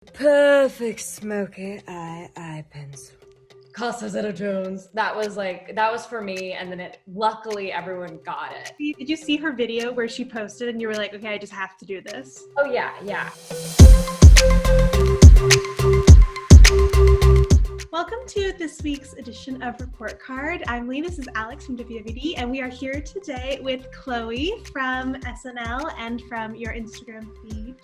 Perfect smoky eye pencil. Casa Zeta-Jones. That was for me, and then luckily everyone got it. Did you see her video where she posted and you were like, okay, I just have to do this? Oh yeah. Welcome to this week's edition of Report Card. I'm Lee, this is Alex from WWD, and we are here today with Chloe from SNL and from your Instagram feed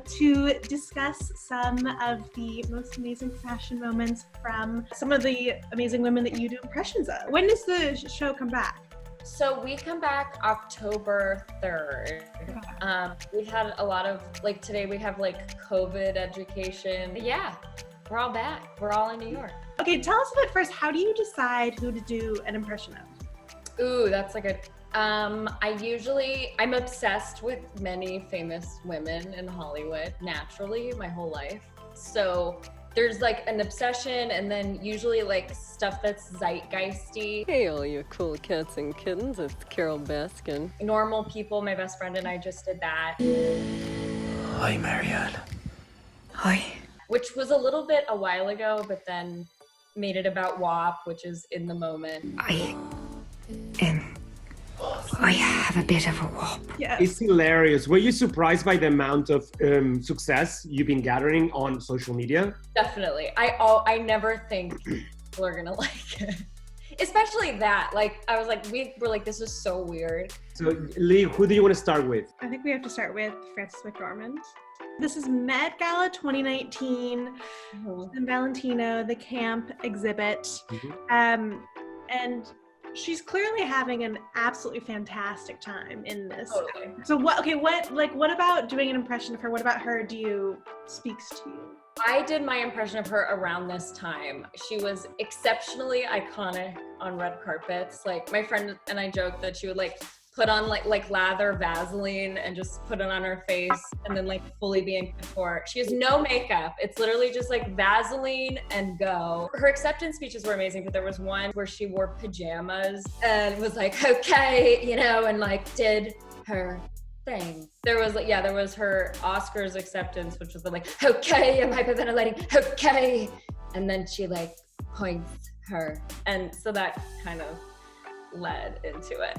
to discuss some of the most amazing fashion moments from some of the amazing women that you do impressions of. When does the show come back? So we come back October 3rd. We've had a lot of, today we have COVID education. But yeah, we're all back. We're all in New York. Okay, tell us a bit first, how do you decide who to do an impression of? Ooh, that's a good, I'm obsessed with many famous women in Hollywood, naturally, my whole life. So there's an obsession, and then usually stuff that's zeitgeisty. Hey, all you cool cats and kittens, it's Carol Baskin. Normal people, my best friend and I just did that. Hi, Marianne. Hi. Which was a little bit a while ago, but then made it about WAP, which is in the moment. I have a bit of a wop. Yeah. It's hilarious. Were you surprised by the amount of success you've been gathering on social media? Definitely. I never think people are gonna like it. Especially that. I was we were this is so weird. So, Lee, who do you want to start with? I think we have to start with Frances McDormand. This is Met Gala 2019 in Valentino, the camp exhibit. And she's clearly having an absolutely fantastic time in this. Totally. So what about doing an impression of her? What about her speaks to you? I did my impression of her around this time. She was exceptionally iconic on red carpets. My friend and I joked that she would put on lather Vaseline and just put it on her face and then fully be in couture. She has no makeup. It's literally just Vaseline and go. Her acceptance speeches were amazing, but there was one where she wore pajamas and was okay, and did her thing. There was her Oscars acceptance, which was okay, I'm hyperventilating, okay. And then she points her. And so that kind of led into it.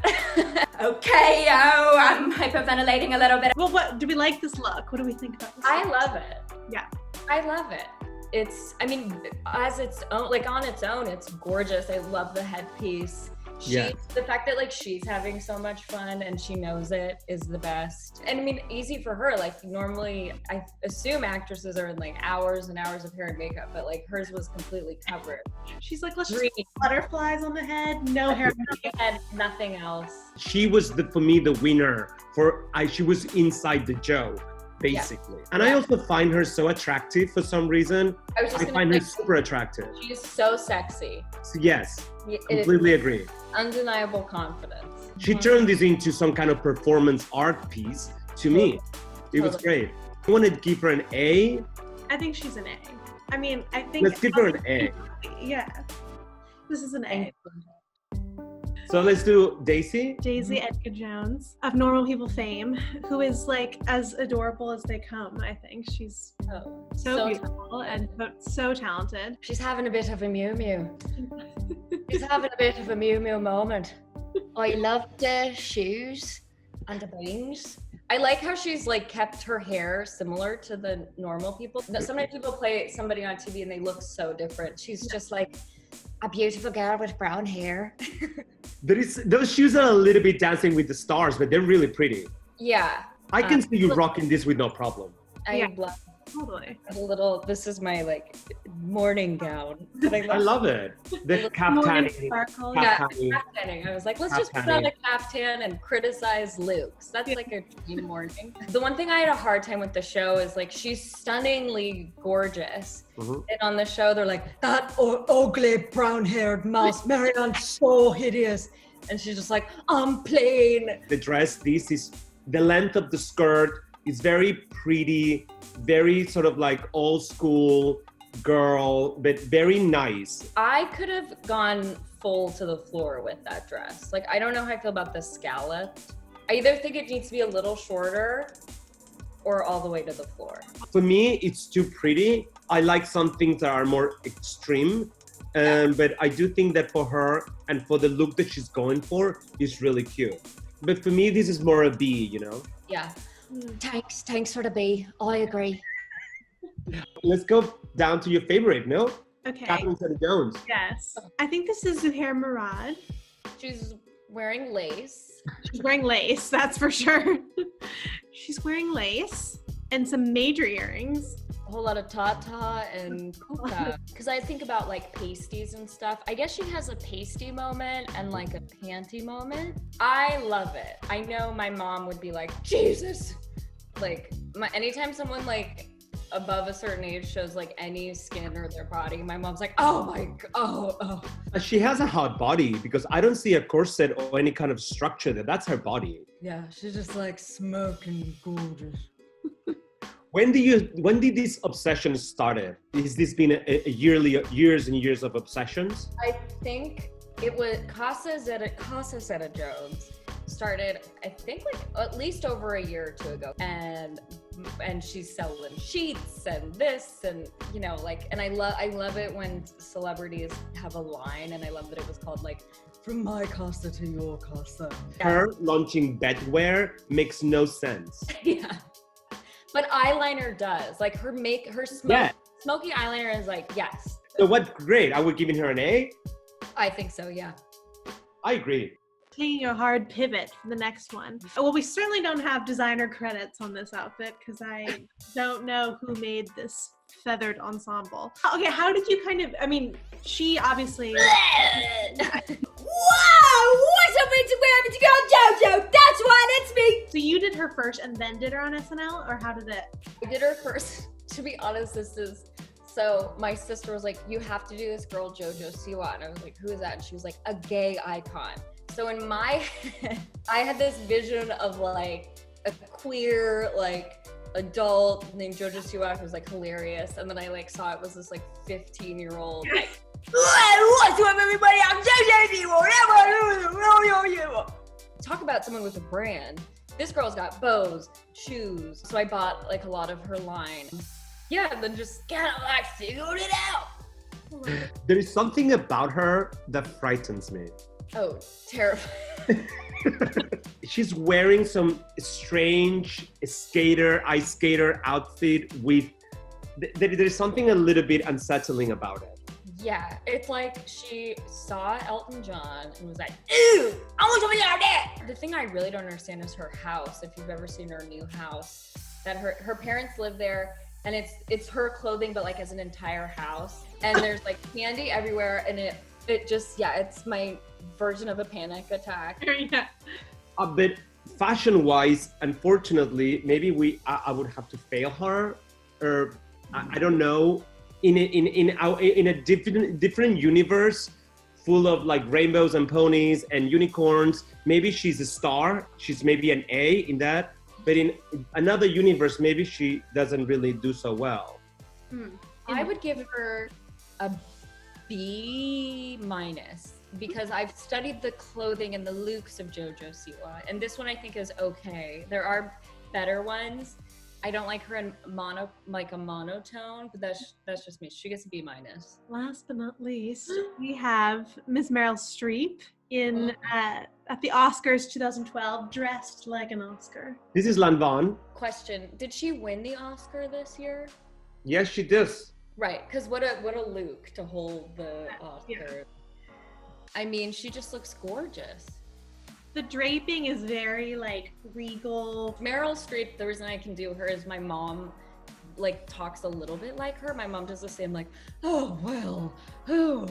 Okay, I'm hyperventilating a little bit. Well, what do we like this look? What do we think about this? I love it. Yeah. I love it. As its own, on its own, it's gorgeous. I love the headpiece. The fact that she's having so much fun and she knows it is the best. And easy for her. Normally I assume actresses are in hours and hours of hair and makeup, but hers was completely covered. She's let's just put butterflies on the head, no hair, and nothing else. She was for me the winner. She was inside the joke, basically. Yeah. And I also find her so attractive for some reason. I find her super attractive. She's so sexy. So yes, completely agree. Undeniable confidence. She turned this into some kind of performance art piece to me. It was great. I want to give her an A. I think she's an A. I think let's give her an A. Yeah. This is an A. So let's do Daisy. Daisy Edgar Jones of Normal People fame, who is as adorable as they come. I think she's so beautiful and so talented. She's having a bit of a Miu Miu. She's having a bit of a Miu Miu moment. I love the shoes and the bangs. I like how she's kept her hair similar to the Normal People. Sometimes people play somebody on TV and they look so different. She's just a beautiful girl with brown hair. Those shoes are a little bit Dancing with the Stars, but they're really pretty. Yeah. I can see you rocking this with no problem. I love totally. This is my morning gown. I love it. The caftan. Caftanning. I was let's just put on a caftan and criticize Luke's. That's a dream morning. The one thing I had a hard time with the show is she's stunningly gorgeous. Mm-hmm. And on the show, they're that ugly brown-haired mouse, Marianne's so hideous. And she's just I'm plain. The dress, this is the length of the skirt is very pretty, very sort of old school girl, but very nice. I could have gone full to the floor with that dress. I don't know how I feel about the scallop. I either think it needs to be a little shorter or all the way to the floor? For me, it's too pretty. I like some things that are more extreme. But I do think that for her and for the look that she's going for, it's really cute. But for me, this is more a B, you know? Yeah. Thanks for the B. I agree. Let's go down to your favorite, no? Okay. Catherine Zeta-Jones. Yes. I think this is Zuhair Murad. She's wearing lace. She's wearing lace, that's for sure. She's wearing lace and some major earrings. A whole lot of Tata and Kuka. Because I think about like pasties and stuff. I guess she has a pasty moment and like a panty moment. I love it. I know my mom would be like, Jesus. Like anytime someone like above a certain age shows like any skin or their body, my mom's like, oh my god, oh. She has a hot body because I don't see a corset or any kind of structure there. That's her body. Yeah, she's just like smoking gorgeous. When did this obsession started? Has this been a years and years of obsessions? I think it was Casa Zeta-Jones started, I think like at least over a year or two ago. And she's selling sheets and this and you know like, and I love it when celebrities have a line, and I love that it was called like from my casa to your casa. Her launching bedwear makes no sense. Yeah. But eyeliner does. Like her smoky eyeliner is like, yes. So what grade? Are we giving her an A? I think so, yeah. I agree. Taking a hard pivot for the next one. Well, we certainly don't have designer credits on this outfit because I don't know who made this feathered ensemble. Okay, how did you she obviously... Wow! What's up, Instagram? It's your girl JoJo. That's why it's me. So you did her first and then did her on SNL, or how did it? I did her first. To be honest, so my sister was like, you have to do this girl JoJo Siwa. And I was like, who is that? And she was like, a gay icon. So in my head, I had this vision of like a queer, like adult named JoJo Siwa who was like hilarious. And then I like saw it was this like 15-year-old like, What's up, everybody? I'm JoJo Siwa. Talk about someone with a brand. This girl's got bows, shoes. So I bought like a lot of her line. Yeah, and then just kind of like figured it out. There is something about her that frightens me. Oh, terrifying. She's wearing some strange ice skater outfit with, there's something a little bit unsettling about it. Yeah, it's like she saw Elton John and was like, ew, I want something like that. The thing I really don't understand is her house. If you've ever seen her new house, that her parents live there, and it's her clothing, but like as an entire house. And there's like candy everywhere, and it just, yeah, it's my version of a panic attack. Yeah. But fashion-wise, unfortunately, maybe I would have to fail her, or I don't know. In a different universe, full of like rainbows and ponies and unicorns, maybe she's a star. She's maybe an A in that. But in another universe, maybe she doesn't really do so well. I would give her a B- because I've studied the clothing and the looks of JoJo Siwa, and this one I think is okay. There are better ones. I don't like her in a monotone, but that's just me. She gets a B-. Last but not least, we have Miss Meryl Streep in at the Oscars 2012, dressed like an Oscar. This is Lan Van. Question: did she win the Oscar this year? Yes, she does. Right, because what a Luke to hold the Oscar. Yeah. I mean, she just looks gorgeous. The draping is very like regal. Meryl Streep, the reason I can do her is my mom like talks a little bit like her. My mom does the same like, oh, well, oh,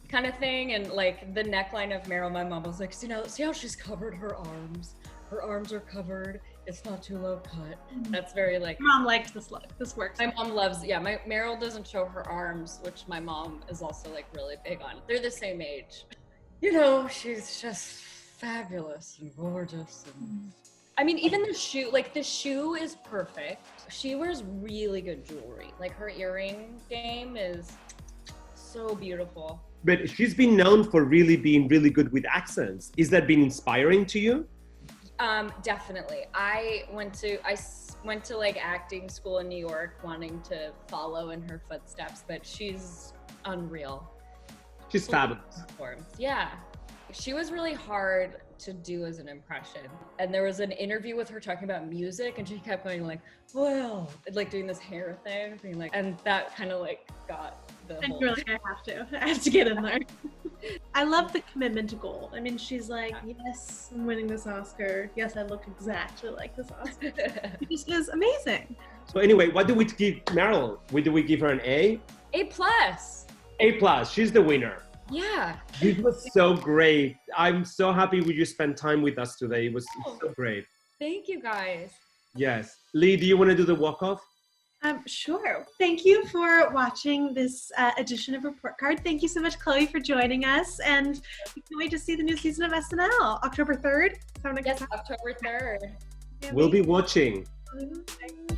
kind of thing. And like the neckline of Meryl, my mom was like, see how she's covered her arms? Her arms are covered. It's not too low cut. That's very like. Mom likes this look. This works. My mom loves, my Meryl doesn't show her arms, which my mom is also like really big on. They're the same age. You know, she's just fabulous and gorgeous. And I mean, even the shoe is perfect. She wears really good jewelry. Like her earring game is so beautiful. But she's been known for really being really good with accents. Is that been inspiring to you? Definitely. I went to like acting school in New York, wanting to follow in her footsteps, but she's unreal. She's fabulous. Yeah. She was really hard to do as an impression. And there was an interview with her talking about music, and she kept going like, well, like doing this hair thing, being like, and that kind of like got the And whole. you're like, I have to get in there. I love the commitment to goal. I mean, she's like, yes, I'm winning this Oscar. Yes, I look exactly like this Oscar. It just is amazing. So anyway, what do we give Meryl? Do we give her an A? A+. A+. She's the winner. Yeah. This was so great. I'm so happy you spent time with us today. It was so great. Thank you guys. Yes. Lee, do you want to do the walk-off? Sure. Thank you for watching this edition of Report Card. Thank you so much, Chloe, for joining us. And we can't wait to see the new season of SNL, October 3rd. Yes, October 3rd. We'll be watching. Mhm.